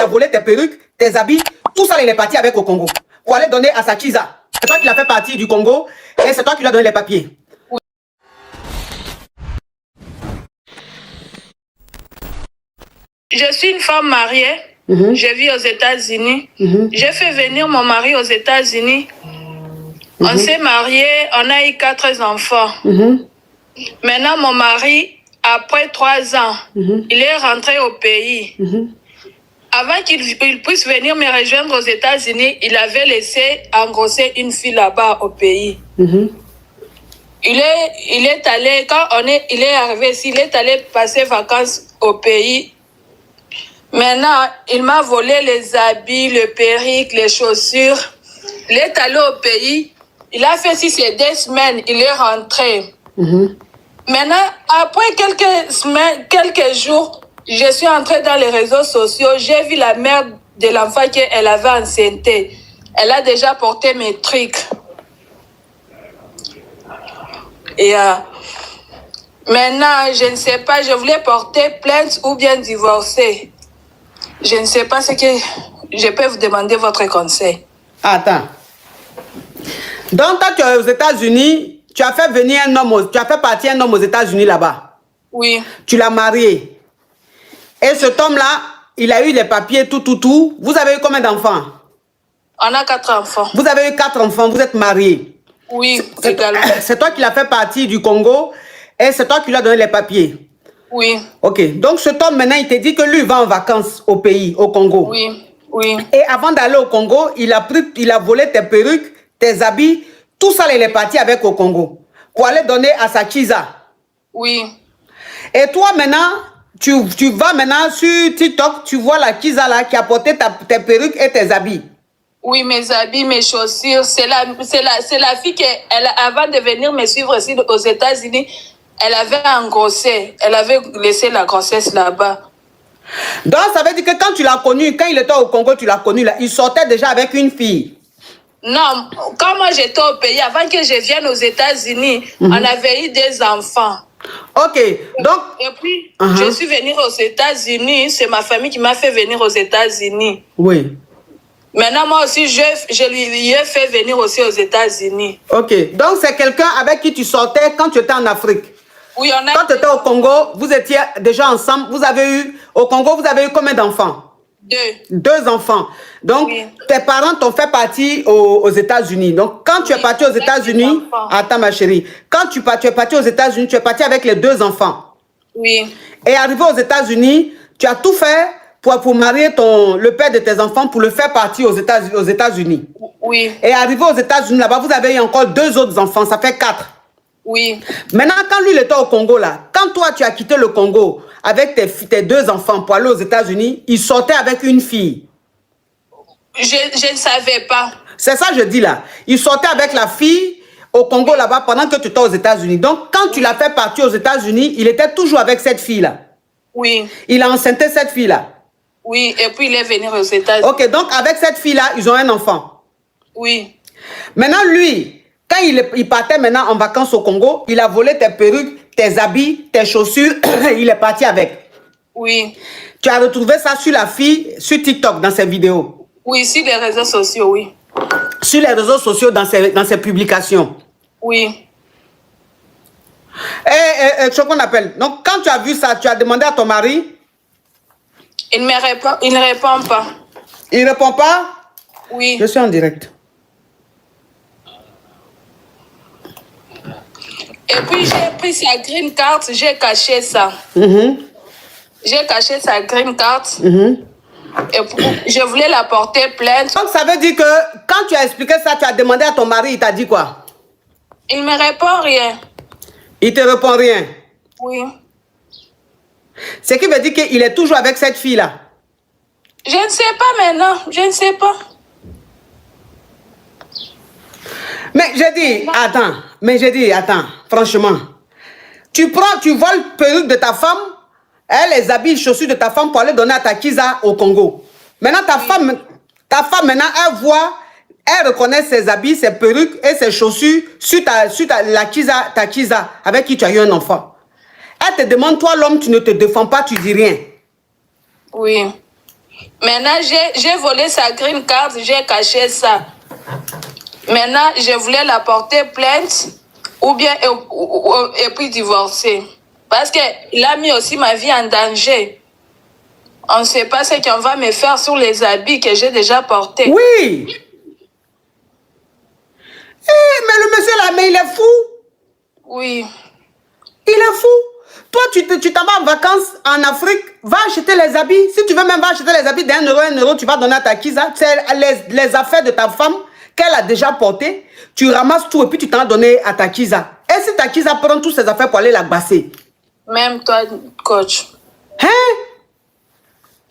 a volé tes perruques, tes habits, tout ça, il est parti avec au Congo. Pour aller donner à sa Kiza. C'est toi qui l'as fait partir du Congo et c'est toi qui lui as donné les papiers. Oui. Je suis une femme mariée. Je vis aux États-Unis. J'ai fait venir mon mari aux États-Unis. On s'est mariés, on a eu 4 enfants. Maintenant, mon mari, après 3 ans, il est rentré au pays. Avant qu'il puisse venir me rejoindre aux États-Unis, il avait laissé engrosser une fille là-bas au pays. Il est allé, quand il est arrivé ici, il est allé passer vacances au pays. Maintenant, il m'a volé les habits, le perruque, les chaussures. Il est allé au pays. Il a fait 6 et 2 semaines, il est rentré. Maintenant, après quelques semaines, quelques jours, je suis entrée dans les réseaux sociaux. J'ai vu la mère de l'enfant qu'elle avait enceinte. Elle a déjà porté mes trucs. Et maintenant, je ne sais pas, je voulais porter plainte ou bien divorcer. Je ne sais pas ce que je peux vous demander votre conseil. Attends. Donc, toi, tu es aux États-Unis, tu as fait venir un homme, tu as fait partir un homme aux États-Unis là-bas. Oui. Tu l'as marié. Et cet homme-là, il a eu les papiers, tout. Vous avez eu combien d'enfants? On a 4 enfants. Vous avez eu 4 enfants, vous êtes mariés. Oui, également. C'est toi qui l'as fait partir du Congo et c'est toi qui lui as donné les papiers. Oui. Ok, donc cet homme maintenant, il te dit que lui va en vacances au pays, au Congo. Oui, oui. Et avant d'aller au Congo, il a volé tes perruques, tes habits, tout ça, il est parti avec au Congo pour aller donner à sa Kiza. Oui. Et toi maintenant, tu vas maintenant sur TikTok, tu vois la Kiza là qui a porté tes perruques et tes habits. Oui, mes habits, mes chaussures. C'est la fille qui, avant de venir me suivre ici aux États-Unis, elle avait engrossé. Elle avait laissé la grossesse là-bas. Donc, ça veut dire que quand tu l'as connu, quand il était au Congo, tu l'as connu là, il sortait déjà avec une fille. Non, quand moi j'étais au pays, avant que je vienne aux États-Unis, on avait eu 2 enfants. Ok, donc... Et puis, je suis venue aux États-Unis. C'est ma famille qui m'a fait venir aux États-Unis. Oui. Maintenant, moi aussi, je lui ai fait venir aussi aux États-Unis. Ok, donc c'est quelqu'un avec qui tu sortais quand tu étais en Afrique. Oui, on a... Quand tu étais au Congo, vous étiez déjà ensemble. Vous avez eu, au Congo, vous avez eu combien d'enfants? 2. 2 enfants. Donc, oui. Tes parents t'ont fait partie aux États-Unis. Donc, quand tu es parti aux États-Unis, attends ma chérie, quand tu es parti aux États-Unis, tu es parti avec les 2 enfants. Oui. Et arrivé aux États-Unis, tu as tout fait pour marier le père de tes enfants, pour le faire partir aux États-Unis. Oui. Et arrivé aux États-Unis, là-bas, vous avez eu encore 2 autres enfants, ça fait 4. Oui. Maintenant, quand lui, il était au Congo, là, quand toi, tu as quitté le Congo avec tes 2 enfants pour aller aux États-Unis, il sortait avec une fille. Je ne savais pas. C'est ça que je dis là. Il sortait avec la fille au Congo là-bas pendant que tu étais aux États-Unis. Donc, quand tu l'as fait partir aux États-Unis, il était toujours avec cette fille-là. Oui. Il a enceinté cette fille-là. Oui, et puis il est venu aux États-Unis. Ok, donc avec cette fille-là, ils ont un enfant. Oui. Maintenant, lui, quand il partait maintenant en vacances au Congo, il a volé tes perruques, tes habits, tes chaussures, il est parti avec. Oui. Tu as retrouvé ça sur la fille, sur TikTok, dans ses vidéos. Oui, sur les réseaux sociaux, oui. Sur les réseaux sociaux, dans ses publications. Oui. Ce qu'on appelle. Donc, quand tu as vu ça, tu as demandé à ton mari. Il ne répond pas. Il ne répond pas? Oui. Je suis en direct. Et puis, j'ai pris sa green card, j'ai caché ça. J'ai caché sa green card. Et je voulais la porter plainte. Donc, ça veut dire que quand tu as expliqué ça, tu as demandé à ton mari, il t'a dit quoi? Il ne me répond rien. Il te répond rien? Oui. Ce qui veut dire qu'il est toujours avec cette fille-là. Je ne sais pas maintenant. Je ne sais pas. Mais j'ai dit, attends, franchement. Tu voles le perruque de ta femme, les habits, les chaussures de ta femme pour aller donner à ta Kiza au Congo. Maintenant, ta femme, maintenant, elle reconnaît ses habits, ses perruques et ses chaussures sur ta Kiza avec qui tu as eu un enfant. Elle te demande, toi l'homme, tu ne te défends pas, tu dis rien. Oui. Maintenant, j'ai volé sa green card, j'ai caché ça. Maintenant, je voulais la porter plainte ou bien et puis divorcer. Parce qu'il a mis aussi ma vie en danger. On ne sait pas ce qu'on va me faire sur les habits que j'ai déjà portés. Oui. Mais le monsieur là, mais il est fou. Oui. Il est fou. Toi, tu t'en vas en vacances en Afrique, va acheter les habits. Si tu veux même va acheter les habits d'1 euro, 1 euro, tu vas donner à ta Kiza. C'est les affaires de ta femme qu'elle a déjà portées. Tu ramasses tout et puis tu t'en as donné à ta Kiza. Et si ta Kiza prend toutes ses affaires pour aller la basser? Même toi, coach. Hein?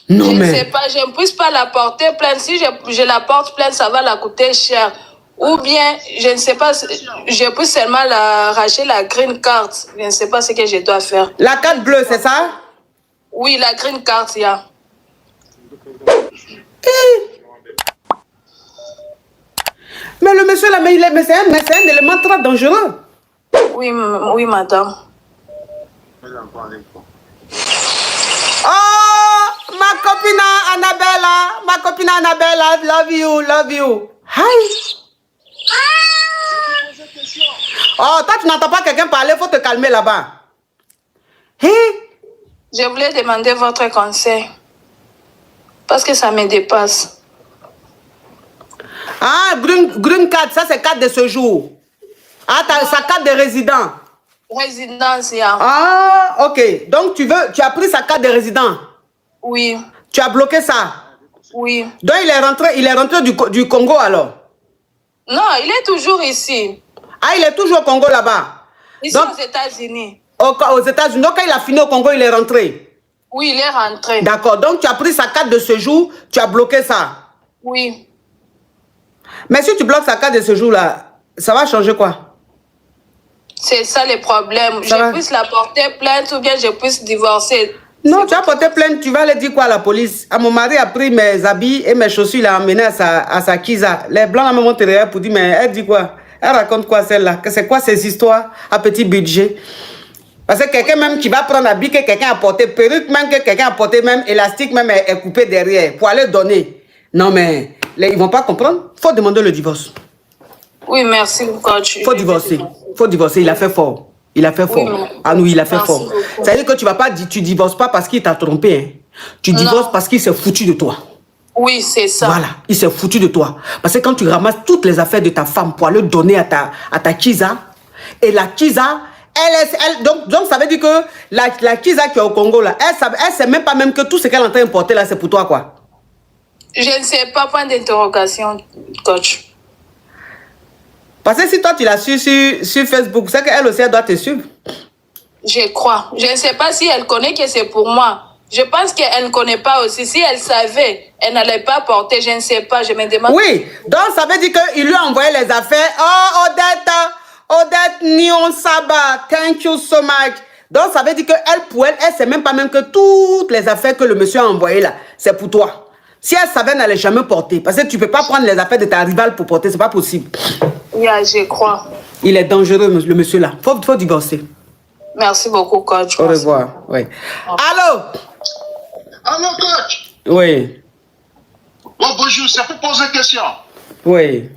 Non, je mais... ne sais pas, je ne puisse pas la porter plainte. Si je la porte plainte, ça va la coûter cher. Ou bien, je ne sais pas, je peux seulement arracher la green card. Je ne sais pas ce que je dois faire. La carte bleue, c'est ça? Oui, la green card, il y a. Mais le monsieur là, mais c'est un élément très dangereux. Oui, oui, madame. Oh, ma copine Annabella, love you. Hi. Oh, toi, tu n'entends pas quelqu'un parler, il faut te calmer là-bas. Hey. Je voulais demander votre conseil. Parce que ça me dépasse. Ah, green card, ça c'est carte de séjour. Ah, sa carte de résident. Résidence, yeah. Ah, ok. Donc tu as pris sa carte de résident. Oui. Tu as bloqué ça. Oui. Donc il est rentré du Congo alors. Non, il est toujours ici. Ah, il est toujours au Congo là-bas. Ici aux États-Unis. Aux États-Unis. Donc quand il a fini au Congo, il est rentré. Oui, il est rentré. D'accord. Donc tu as pris sa carte de séjour, tu as bloqué ça. Oui. Mais si tu bloques sa carte de séjour là, ça va changer quoi? C'est ça le problème. Je puisse la porter plainte ou bien je puisse divorcer. Non, tu vas porter plainte, tu vas aller dire quoi à la police? Ah, mon mari a pris mes habits et mes chaussures, il a emmené à sa Kiza. Les blancs là me montrent derrière pour dire, mais elle dit quoi? Elle raconte quoi celle-là? C'est quoi ces histoires à petit budget? Parce que quelqu'un même qui va prendre habit que quelqu'un a porté, perruque même que quelqu'un a porté, même élastique même est coupé derrière pour aller donner. Non mais, ils vont pas comprendre. Faut demander le divorce. Oui, merci coach. Faut divorcer. Faut divorcer, il a fait fort. Il a fait fort. Oui, ah oui, il a fait merci fort. Ça veut dire que tu divorces pas parce qu'il t'a trompé. Hein. Tu divorces parce qu'il s'est foutu de toi. Oui, c'est ça. Voilà, il s'est foutu de toi. Parce que quand tu ramasses toutes les affaires de ta femme pour aller donner à ta Kiza, et la Kiza, donc ça veut dire que la Kiza qui est au Congo, là, elle sait même pas même que tout ce qu'elle est en train de porter là, c'est pour toi, quoi. Je ne sais pas, point d'interrogation, coach. Parce que si toi, tu l'as su sur Facebook, c'est qu'elle aussi, elle doit te suivre. Je crois. Je ne sais pas si elle connaît que c'est pour moi. Je pense qu'elle ne connaît pas aussi. Si elle savait, elle n'allait pas porter. Je ne sais pas. Je me demande. Oui. Donc, ça veut dire qu'il lui a envoyé les affaires. Oh, Odette Nyon Saba, thank you so much. Donc, ça veut dire qu'elle, pour elle, elle ne sait même pas même que toutes les affaires que le monsieur a envoyées là, c'est pour toi. Si elle savait, elle n'allait jamais porter. Parce que tu ne peux pas prendre les affaires de ta rivale pour porter. Ce n'est pas possible. Yeah, je crois. Il est dangereux, le monsieur là. Faut divorcer. Merci beaucoup, coach. Au revoir. Oui. Allô? Allô, coach? Oui. Oh, bonjour, c'est pour poser une question. Oui.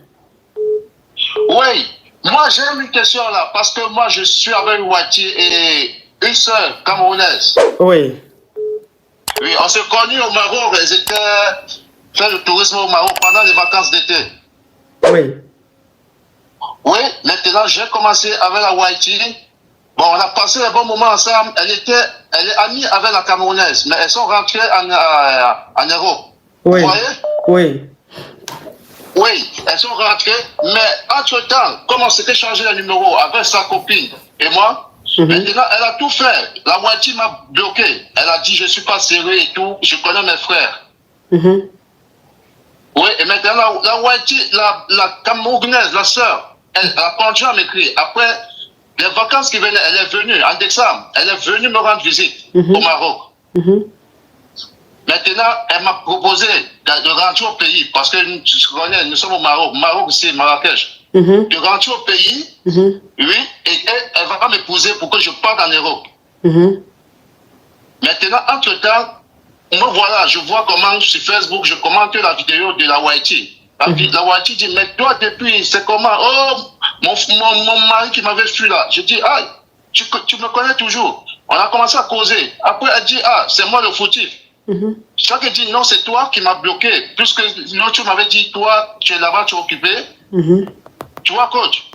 Oui. Moi, j'ai une question là, parce que moi, je suis avec Wati et une sœur camerounaise. Oui. Oui, on s'est connus au Maroc. Ils étaient faire le tourisme au Maroc pendant les vacances d'été. Oui. Oui, maintenant, j'ai commencé avec la Wati. Bon, on a passé un bon moment ensemble. Elle est amie avec la camerounaise, mais elles sont rentrées en Europe. Oui. Vous voyez? Oui. Oui, elles sont rentrées, mais entre-temps, comme on s'était changé le numéro avec sa copine et moi, maintenant, elle a tout fait. La moitié m'a bloqué. Elle a dit, je ne suis pas sérieux et tout, je connais mes frères. Oui, et maintenant, la moitié, la camerounaise, la sœur, elle a continué à m'écrire. Après les vacances qui venaient, elle est venue en décembre, elle est venue me rendre visite au Maroc. Maintenant, elle m'a proposé de rentrer au pays, parce que nous sommes au Maroc, Maroc c'est Marrakech. De rentrer au pays, oui, et elle va m'épouser pour que je parte en Europe. Maintenant, entre-temps, me voilà, je vois comment sur Facebook, je commente la vidéo de la Whitey. La Whitey dit, mais toi, depuis, c'est comment? Oh, mon mari qui m'avait fui là. Je dis, ah, tu me connais toujours. On a commencé à causer. Après, elle dit, ah, c'est moi le fautif. Chaque dit, non, c'est toi qui m'as bloqué. Puisque l'autre m'avait dit, toi, tu es là-bas, tu es occupé. Tu vois, coach?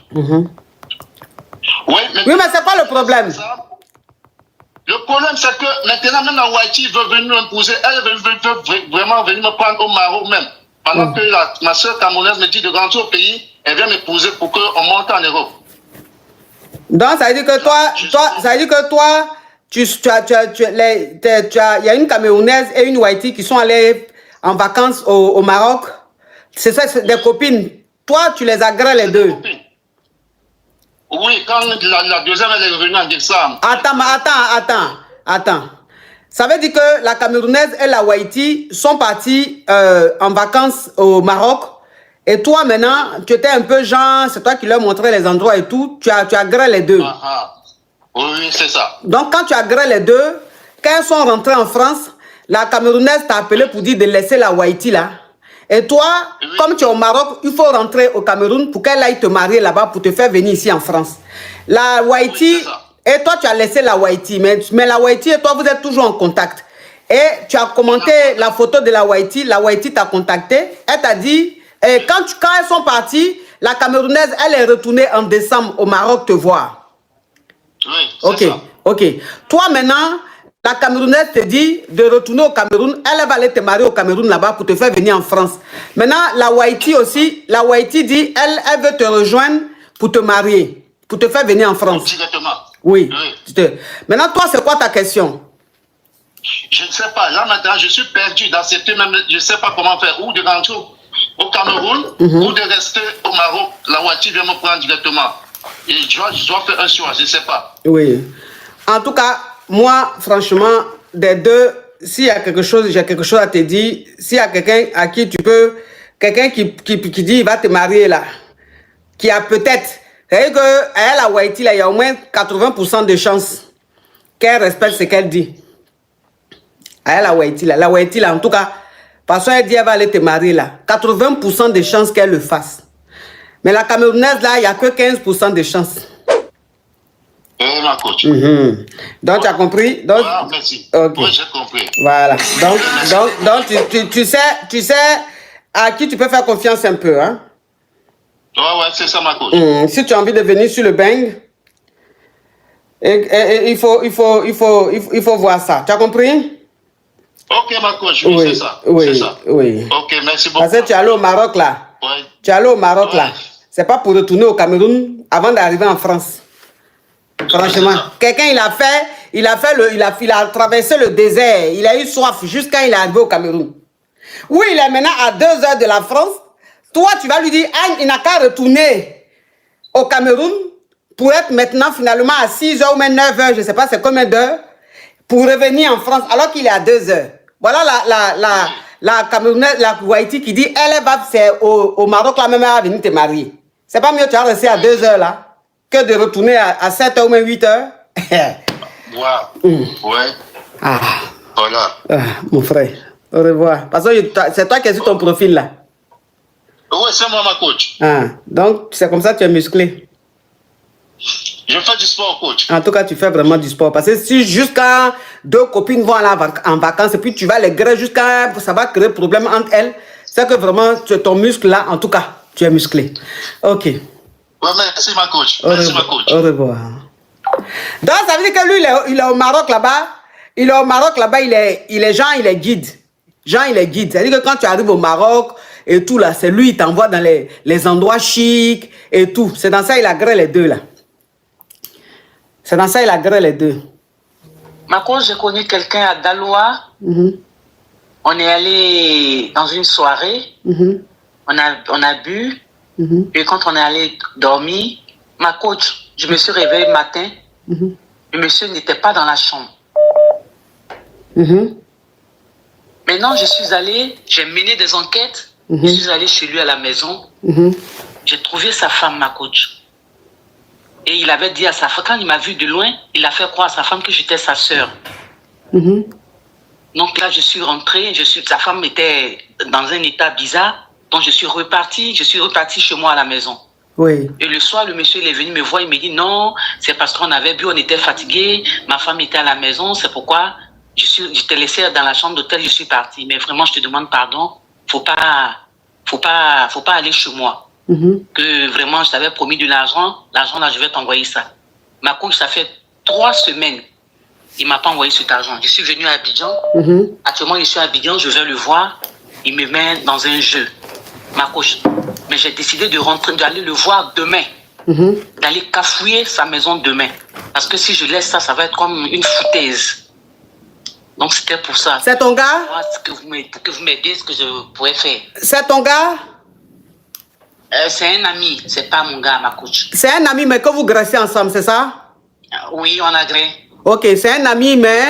Oui, mais c'est quoi le problème? Le problème, c'est que maintenant, même la Whitey veut venir m'épouser. Elle veut vraiment venir me prendre au Maroc même. Pendant que ma soeur camerounaise me dit de rentrer au pays, elle vient m'épouser pour qu'on monte en Europe. Donc, ça veut dire que toi, il y a une Camerounaise et une Whitey qui sont allées en vacances au Maroc. C'est ça, c'est des copines. Toi, tu les agrées les deux. Oui, quand la deuxième elle est revenue en décembre. Attends. Ça veut dire que la Camerounaise et la Whitey sont partis en vacances au Maroc. Et toi, maintenant, tu étais un peu genre, c'est toi qui leur montrais les endroits et tout. Tu agrées les deux. Oui, c'est ça. Donc, quand tu agrées les deux, quand elles sont rentrées en France, la Camerounaise t'a appelé pour dire de laisser la Whitey là. Et toi, comme tu es au Maroc, il faut rentrer au Cameroun pour qu'elle aille te marier là-bas pour te faire venir ici en France. La Whitey, et toi tu as laissé la Whitey, mais la Whitey et toi vous êtes toujours en contact. Et tu as commenté la photo de la Whitey t'a contacté, elle t'a dit, quand elles sont parties, la Camerounaise, elle est retournée en décembre au Maroc te voir. Oui, c'est ça. Ok. Toi maintenant, la Camerounaise te dit de retourner au Cameroun. Elle va aller te marier au Cameroun là-bas pour te faire venir en France. Maintenant, la Whitey aussi, la Whitey dit, elle veut te rejoindre pour te marier, pour te faire venir en France. Directement. Oui. Maintenant, toi, c'est quoi ta question? Je ne sais pas. Là, maintenant, je suis perdu d'accepter même, je ne sais pas comment faire. Ou de rentrer au Cameroun, ou de rester au Maroc. La Whitey vient me prendre directement. Et je dois faire un choix, je ne sais pas. Oui. En tout cas, moi, franchement, des deux, s'il y a quelque chose, j'ai quelque chose à te dire. S'il y a quelqu'un à qui tu peux, quelqu'un qui dit il va te marier là, qui a peut-être, c'est-à-dire qu'elle, la Whitey, là, il y a au moins 80% de chances qu'elle respecte ce qu'elle dit. Elle, la Whitey, là, en tout cas, parce qu'elle dit elle va aller te marier là, 80% de chances qu'elle le fasse. Mais la Camerounaise, là, il n'y a que 15% de chances. Ma coach. Donc, tu as compris? Donc, merci. Okay. Oui, j'ai compris. Voilà. Donc tu sais à qui tu peux faire confiance un peu, hein? Ouais, c'est ça, ma coach. Si tu as envie de venir sur le bang, il faut voir ça. Tu as compris? Ok, ma coach, oui, c'est ça. Oui. Ok, merci beaucoup. Parce que tu es allé au Maroc, là. Oui. Tu es allé au Maroc, là. C'est pas pour retourner au Cameroun avant d'arriver en France. Franchement, quelqu'un il a traversé le désert, il a eu soif jusqu'à il est arrivé au Cameroun. Oui, il est maintenant à 2 heures de la France. Toi, tu vas lui dire, il n'a qu'à retourner au Cameroun pour être maintenant finalement à 6 heures ou même 9 heures, je ne sais pas c'est combien d'heures, pour revenir en France alors qu'il est à 2 heures. Voilà la Camerounaise, la Whitey qui dit, elle va au Maroc, la même elle va venir te marier. C'est pas mieux tu vas rester à 2 heures là que de retourner à 7 heures ou même 8 heures. Ouais. Ah. Voilà. Mon frère, au revoir. Parce que c'est toi qui es sur ton profil là. Oui, c'est moi ma coach. Donc, c'est comme ça que tu es musclé. Je fais du sport, coach. En tout cas, tu fais vraiment du sport. Parce que si jusqu'à 2 copines vont aller en vacances et puis tu vas les griller jusqu'à... Ça va créer problème entre elles. C'est que vraiment, ton muscle là, en tout cas, tu es musclé. Ok. Ouais, merci ma coach. Merci ma coach. Au revoir. Donc, ça veut dire que lui, il est au Maroc là-bas. Il est guide. Jean, il est guide. C'est-à-dire que quand tu arrives au Maroc et tout là, c'est lui, il t'envoie dans les endroits chics et tout. C'est dans ça il agrée les deux là. C'est dans ça il agrée les deux. Ma coach, j'ai connu quelqu'un à Daloa. On est allé dans une soirée. On a bu. Et quand on est allé dormir, ma coach, je me suis réveillée le matin, le monsieur n'était pas dans la chambre. Maintenant, j'ai mené des enquêtes, je suis allée chez lui à la maison, j'ai trouvé sa femme, ma coach. Et il avait dit à sa femme, quand il m'a vu de loin, il a fait croire à sa femme que j'étais sa sœur. Donc là, je suis rentrée, sa femme était dans un état bizarre, donc je suis repartie chez moi à la maison. Oui. Et le soir, le monsieur il est venu me voir, il me dit non, c'est parce qu'on avait bu, on était fatigué, ma femme était à la maison, c'est pourquoi je t'ai laissé dans la chambre d'hôtel, je suis partie. Mais vraiment, je te demande pardon, faut pas aller chez moi. Que vraiment, je t'avais promis de l'argent là, je vais t'envoyer ça. Ma coach, ça fait 3 semaines, il m'a pas envoyé cet argent. Je suis venu à Abidjan, actuellement, je suis à Abidjan, je vais le voir, il me met dans un jeu, ma coach. Mais j'ai décidé d'aller le voir demain, d'aller cafouiller sa maison demain. Parce que si je laisse ça, ça va être comme une foutaise. Donc c'était pour ça. C'est ton gars? Pour que vous m'aidiez ce que je pourrais faire. C'est ton gars? C'est un ami, c'est pas mon gars, ma coach. C'est un ami, mais que vous graissez ensemble, c'est ça? Oui, on agrée. Ok, c'est un ami, mais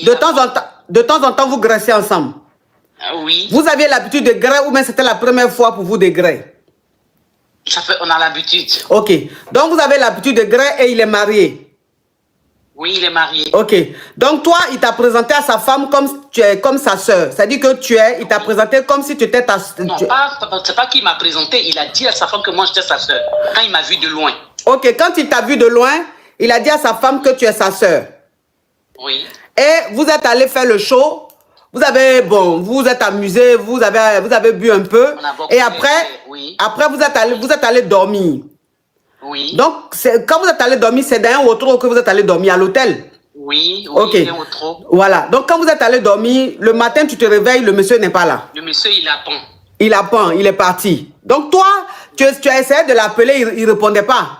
de temps en temps, vous graissez ensemble. Oui. Vous aviez l'habitude de grès ou bien c'était la première fois pour vous de grès? On a l'habitude. Ok, donc vous avez l'habitude de grès et il est marié? Oui, il est marié. Ok, donc toi, il t'a présenté à sa femme comme sa soeur. C'est-à-dire que il t'a présenté comme si tu étais ta soeur. Non, c'est pas qu'il m'a présenté, il a dit à sa femme que moi j'étais sa soeur. Quand il m'a vu de loin. Ok, quand il t'a vu de loin, il a dit à sa femme que tu es sa soeur. Oui. Et vous êtes allé faire le show. Vous vous êtes amusé, vous avez bu un peu. Et après, après vous êtes allé dormir. Oui. Donc, quand vous êtes allé dormir, c'est dans un autre que vous êtes allé dormir à l'hôtel? Oui, ok. Un autre. Voilà. Donc, quand vous êtes allé dormir, le matin, tu te réveilles, le monsieur n'est pas là. Le monsieur, il a pont. Il a pont, il est parti. Donc, toi, tu as essayé de l'appeler, il ne répondait pas.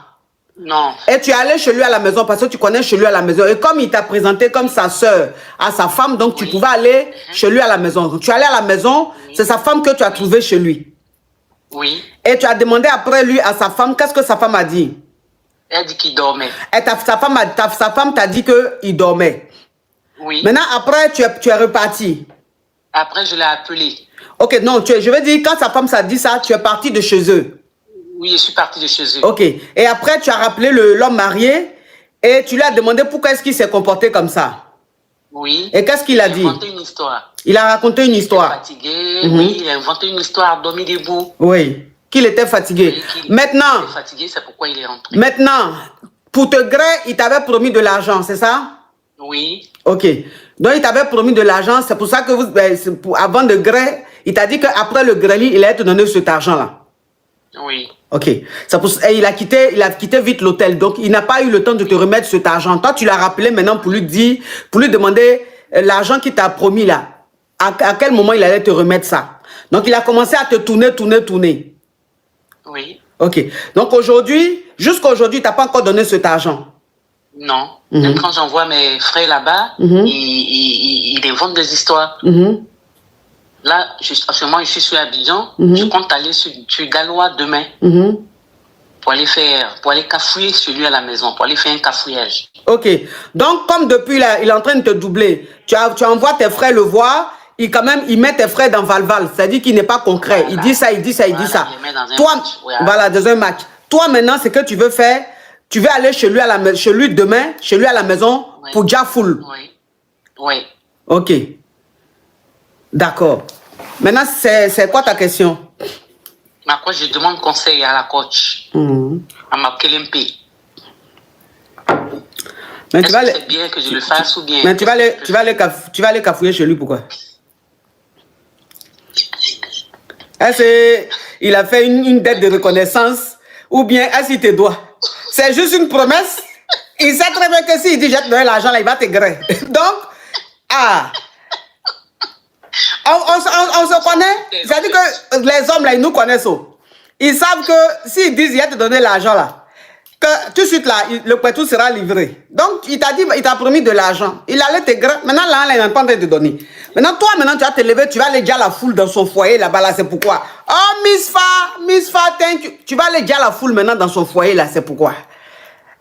Non. Et tu es allé chez lui à la maison parce que tu connais chez lui à la maison. Et comme il t'a présenté comme sa soeur à sa femme, donc tu pouvais aller chez lui à la maison. Donc, tu es allé à la maison, c'est sa femme que tu as trouvée chez lui. Oui. Et tu as demandé après lui à sa femme, qu'est-ce que sa femme a dit? Elle a dit qu'il dormait. Et sa femme t'a dit qu'il dormait. Oui. Maintenant, après, tu es reparti. Après, je l'ai appelé. Ok, non, je veux dire, quand sa femme t'a dit ça, tu es parti de chez eux. Oui, je suis parti de chez eux. Ok. Et après, tu as rappelé l'homme marié et tu lui as demandé pourquoi est-ce qu'il s'est comporté comme ça. Oui. Et qu'est-ce qu'il a dit? Il a inventé une histoire. Il a raconté une histoire. Il était fatigué, oui, il a inventé une histoire, dormi debout. Oui, qu'il était fatigué. Oui, maintenant, il était fatigué, c'est pourquoi il est rentré. Maintenant, pour te gré, il t'avait promis de l'argent, c'est ça? Oui. Ok. Donc, il t'avait promis de l'argent, c'est pour ça que avant de gré, il t'a dit qu'après le grêlis, il allait te donner cet argent-là. Oui. Ok. Et il a quitté vite l'hôtel. Donc, il n'a pas eu le temps de te remettre cet argent. Toi, tu l'as rappelé maintenant pour lui demander l'argent qu'il t'a promis là. À quel moment il allait te remettre ça? Donc, il a commencé à te tourner. Oui. Ok. Donc, jusqu'à aujourd'hui, tu n'as pas encore donné cet argent? Non. Même quand j'envoie mes frères là-bas, ils inventent des histoires. Là, actuellement, je suis sur Abidjan. Je compte aller sur Galois demain pour aller cafouiller celui à la maison, pour aller faire un cafouillage. Ok. Donc, comme depuis là, il est en train de te doubler, tu envoies tes frères le voir, il met tes frères dans Val-Val. C'est-à-dire qu'il n'est pas concret. Voilà. Il dit ça. Il met dans un Toi, match. Voilà, dans un match. Toi, maintenant, ce que tu veux faire, tu veux aller chez lui demain, chez lui à la maison, pour Jafoul. Oui. Ok. D'accord. Maintenant, c'est quoi ta question? Ma coach, je demande conseil à la coach. À ma KLMP. Mais c'est bien que je le fasse ou bien... Mais tu vas aller cafouiller chez lui, pourquoi? Est-ce qu'il a fait une dette de reconnaissance ou bien est-ce qu'il te doit? C'est juste une promesse. Il sait très bien que s'il dit « je te donne l'argent, là, il va te griller ». Donc, on se connaît. C'est-à-dire que les hommes, là, ils nous connaissent. Ils savent que s'ils disent « il va te donner l'argent, là », que tout de suite, là, le pétrole sera livré. Donc, il t'a promis de l'argent. Il allait te griller. Maintenant, là, il n'est pas en train de te donner. Maintenant, toi, tu vas te lever, tu vas aller dire à la foule dans son foyer, là-bas, là, c'est pourquoi. Oh, Miss Fa, thank you. Tu vas aller dire à la foule maintenant dans son foyer, là, c'est pourquoi.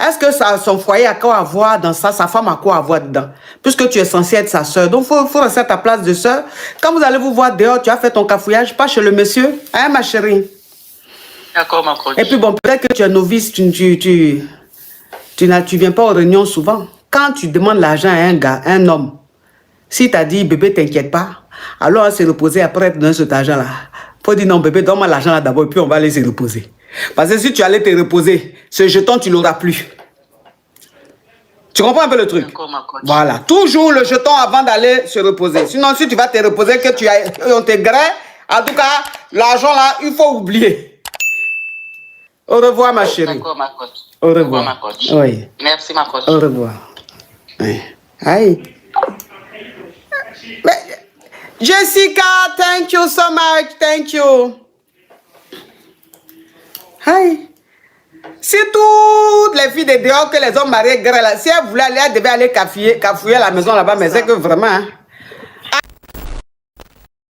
Est-ce que son foyer a quoi à voir dans ça? Sa femme a quoi à voir dedans? Puisque tu es censé être sa soeur. Donc, il faut rester à ta place de soeur. Quand vous allez vous voir dehors, tu as fait ton cafouillage, pas chez le monsieur. Hein, ma chérie? D'accord, ma coach. Et puis, bon, peut-être que tu es novice, tu viens pas aux réunions souvent. Quand tu demandes l'argent à un homme, Si t'as dit, bébé, t'inquiète pas, alors on va se reposer après donner cet argent-là. Faut dire non, bébé, donne-moi l'argent là d'abord et puis on va aller se reposer. Parce que si tu allais te reposer, ce jeton, tu l'auras plus. Tu comprends un peu le truc? Voilà. Toujours le jeton avant d'aller se reposer. Sinon, si tu vas te reposer, on te grée, en tout cas, l'argent là, il faut oublier. Au revoir, ma chérie. D'accord, ma coach. Au revoir. Ma coach. Oui. Merci, ma coach. Au revoir. Oui. Aïe. Mais, Jessica, thank you so much. Thank you. Aïe. Si toutes les filles de dehors que les hommes mariés grêlent, si elles voulaient aller, elles devaient aller cafouiller à la maison là-bas, mais c'est que vraiment... Hein,